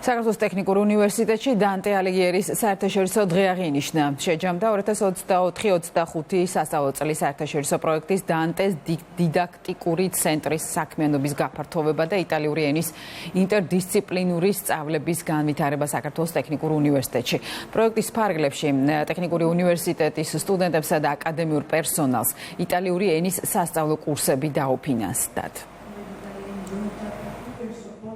საქართველოს ტექნიკურ უნივერსიტეტში დანტე ალიგიერის საერთაშორისო დღე აღინიშნა. შეჯამდა 2024-25 სასწავლო წლის საერთაშორისო პროექტის დანტეს დიდაქტიკური ცენტრის საქმიანობის გაფართოვება და იტალიური ენის ინტერდისციპლინური სწავლების განვითარება საქართველოს ტექნიკურ უნივერსიტეტში. პროექტის ფარგლებში ტექნიკური უნივერსიტეტის სტუდენტებსა და აკადემიურ პერსონალს იტალიური ენის სასწავლო კურსები დაუფინანსდათ.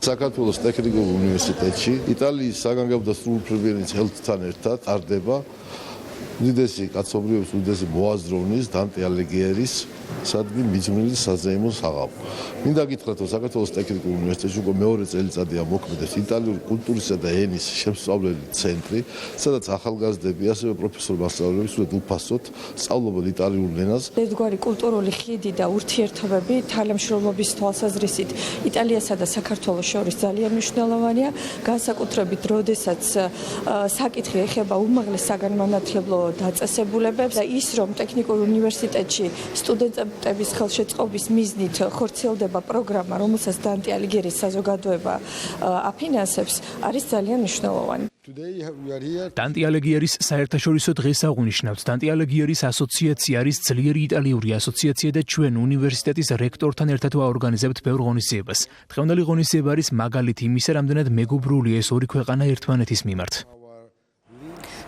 საქართველოს ტექნიკურ უნივერსიტეტში იტალიის საგანგებო და სრულუფლებიანი ხელთან ერთად ტარდება უდიდესი კაცობრიობის უდიდესი მოაზროვნის დანტე ალიგიერის სადმი მიძღვნილი საზეიმო საღამო. მინდა გითხრათ, რომ საქართველოს ტექნიკურ უნივერსიტეტში უკვე მეორე წელიწადია მოქმედებს იტალიური კულტურისა და ენის შემსწავლელი ცენტრი, სადაც ახალგაზრდები, ასევე პროფესორ-მასწავლებლები სულ უფასოდ სწავლობენ იტალიურ ენას. ერთგვარი კულტურული ხიდი და ურთიერთობები თანამშრომლობის თვალსაზრისით იტალიასა და საქართველოს შორის ძალიან მნიშვნელოვანია, განსაკუთრებით როდესაც საკითხი ეხება უმაღლეს საგანმანათლებლო დაწესებულებებს და ის, რომ ტექნიკურ უნივერსიტეტში სტუდენტების ხელშეწყობის მიზნით ხორციელდება პროგრამა, რომელსაც დანტე ალიგიერის საზოგადოება აფინანსებს, არის ძალიან მნიშვნელოვანი. დანტე ალიგიერის საერთაშორისო დღეს აღნიშნავთ. დანტე ალიგიერის ასოციაცია არის ძლიერი იტალიური ასოციაცია და ჩვენ უნივერსიტეტის რექტორთან ერთად ვაორგანიზებთ ბევრ ღონისძიებას. დღევანდელი ღონისძიება არის მაგალითი იმისა, რამდენად მეგობრულია ეს ორი ქვეყანა ერთმანეთის მიმართ.